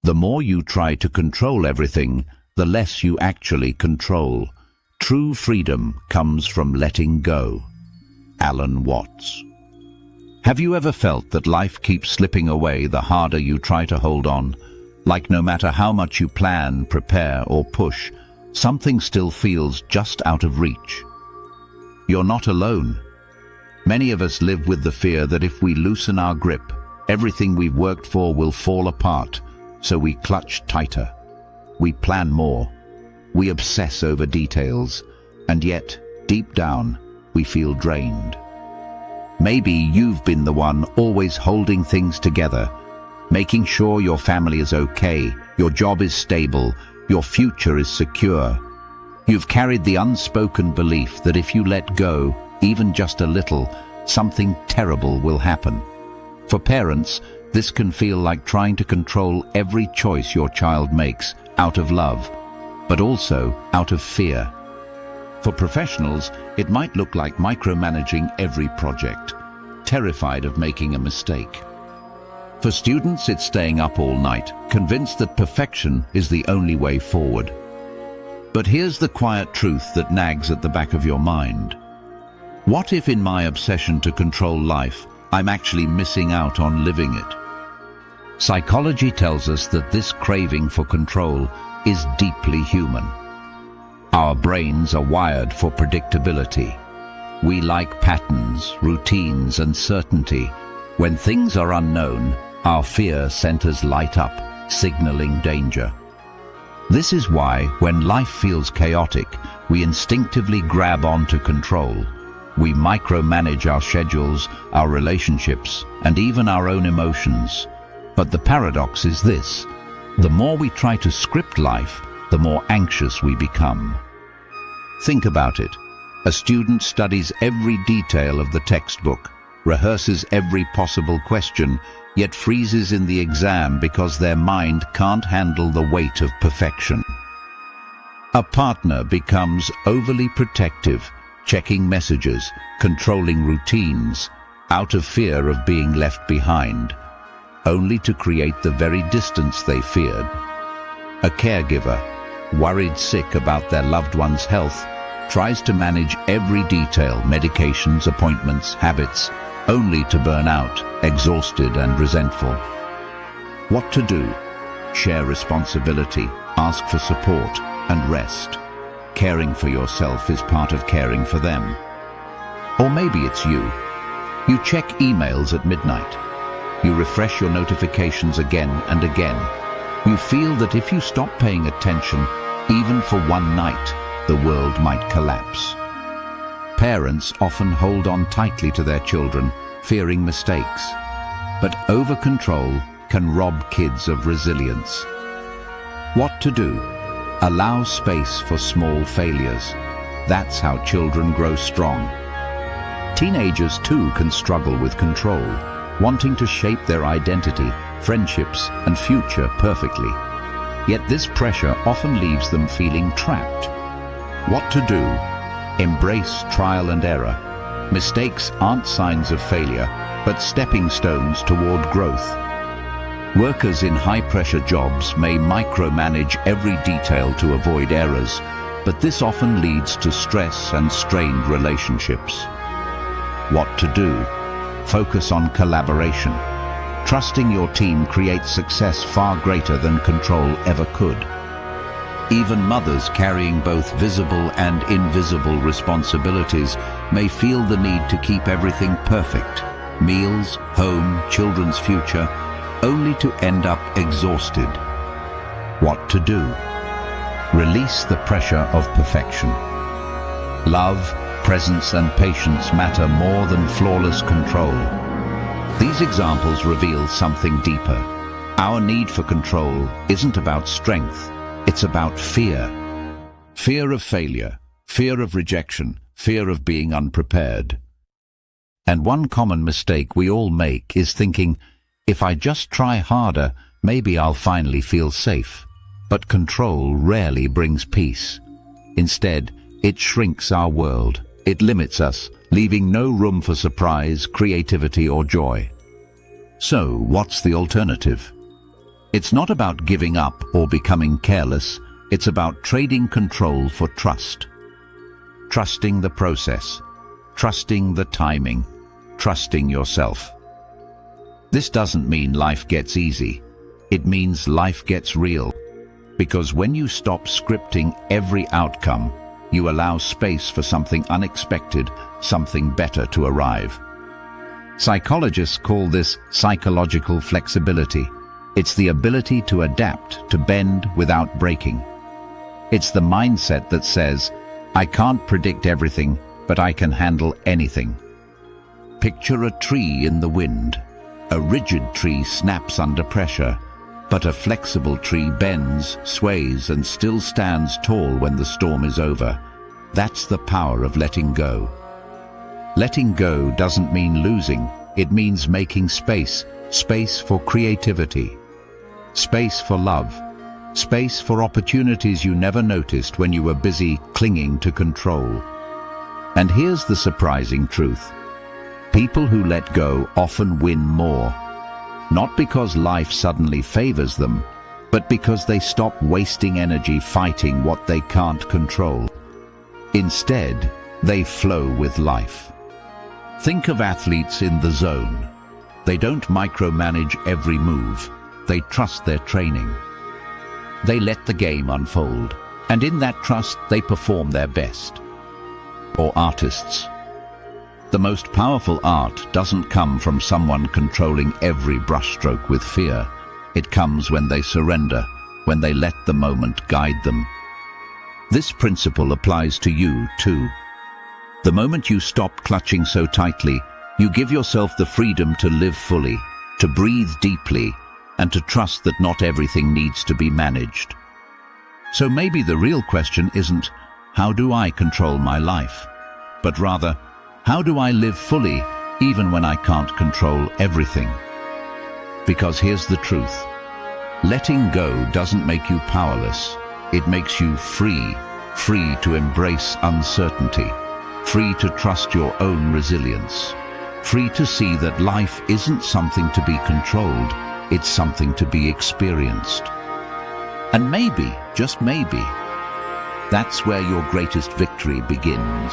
The more you try to control everything, the less you actually control. True freedom comes from letting go. Alan Watts. Have you ever felt that life keeps slipping away the harder you try to hold on? Like no matter how much you plan, prepare, or push, something still feels just out of reach. You're not alone. Many of us live with the fear that if we loosen our grip, everything we've worked for will fall apart, so we clutch tighter. We plan more. We obsess over details, and yet, deep down, we feel drained. Maybe you've been the one always holding things together, making sure your family is okay, your job is stable, your future is secure. You've carried the unspoken belief that if you let go, even just a little, something terrible will happen. For parents, this can feel like trying to control every choice your child makes out of love, but also out of fear. For professionals, it might look like micromanaging every project, terrified of making a mistake. For students, it's staying up all night, convinced that perfection is the only way forward. But here's the quiet truth that nags at the back of your mind. What if in my obsession to control life, I'm actually missing out on living it? Psychology tells us that this craving for control is deeply human. Our brains are wired for predictability. We like patterns, routines, and certainty. When things are unknown, our fear centers light up, signaling danger. This is why, when life feels chaotic, we instinctively grab onto control. We micromanage our schedules, our relationships, and even our own emotions. But the paradox is this: the more we try to script life, the more anxious we become. Think about it. A student studies every detail of the textbook, rehearses every possible question, yet freezes in the exam because their mind can't handle the weight of perfection. A partner becomes overly protective, checking messages, controlling routines, out of fear of being left behind, only to create the very distance they feared. A caregiver, worried sick about their loved one's health, tries to manage every detail, medications, appointments, habits, only to burn out, exhausted and resentful. What to do? Share responsibility, ask for support, and rest. Caring for yourself is part of caring for them. Or maybe it's you. You check emails at midnight. You refresh your notifications again and again. You feel that if you stop paying attention, even for one night, the world might collapse. Parents often hold on tightly to their children, fearing mistakes. But over-control can rob kids of resilience. What to do? Allow space for small failures. That's how children grow strong. Teenagers too can struggle with control, wanting to shape their identity, friendships, and future perfectly. Yet this pressure often leaves them feeling trapped. What to do? Embrace trial and error. Mistakes aren't signs of failure, but stepping stones toward growth. Workers in high-pressure jobs may micromanage every detail to avoid errors, but this often leads to stress and strained relationships. What to do? Focus on collaboration. Trusting your team creates success far greater than control ever could. Even mothers carrying both visible and invisible responsibilities may feel the need to keep everything perfect. Meals, home, children's future, only to end up exhausted. What to do? Release the pressure of perfection. Love, presence, and patience matter more than flawless control. These examples reveal something deeper. Our need for control isn't about strength, it's about fear. Fear of failure, fear of rejection, fear of being unprepared. And one common mistake we all make is thinking, if I just try harder, maybe I'll finally feel safe. But control rarely brings peace. Instead, it shrinks our world. It limits us, leaving no room for surprise, creativity, or joy. So, what's the alternative? It's not about giving up or becoming careless. It's about trading control for trust. Trusting the process, trusting the timing, trusting yourself. This doesn't mean life gets easy. It means life gets real. Because when you stop scripting every outcome, you allow space for something unexpected, something better to arrive. Psychologists call this psychological flexibility. It's the ability to adapt, to bend without breaking. It's the mindset that says, I can't predict everything, but I can handle anything. Picture a tree in the wind. A rigid tree snaps under pressure, but a flexible tree bends, sways, and still stands tall when the storm is over. That's the power of letting go. Letting go doesn't mean losing. It means making space. Space for creativity. Space for love. Space for opportunities you never noticed when you were busy clinging to control. And here's the surprising truth. People who let go often win more. Not because life suddenly favors them, but because they stop wasting energy fighting what they can't control. Instead, they flow with life. Think of athletes in the zone. They don't micromanage every move. They trust their training. They let the game unfold, and in that trust, they perform their best. Or artists. The most powerful art doesn't come from someone controlling every brushstroke with fear. It comes when they surrender, when they let the moment guide them. This principle applies to you, too. The moment you stop clutching so tightly, you give yourself the freedom to live fully, to breathe deeply, and to trust that not everything needs to be managed. So maybe the real question isn't, how do I control my life? But rather, how do I live fully even when I can't control everything? Because here's the truth. Letting go doesn't make you powerless. It makes you free, free to embrace uncertainty, free to trust your own resilience, free to see that life isn't something to be controlled, it's something to be experienced. And maybe, just maybe, that's where your greatest victory begins.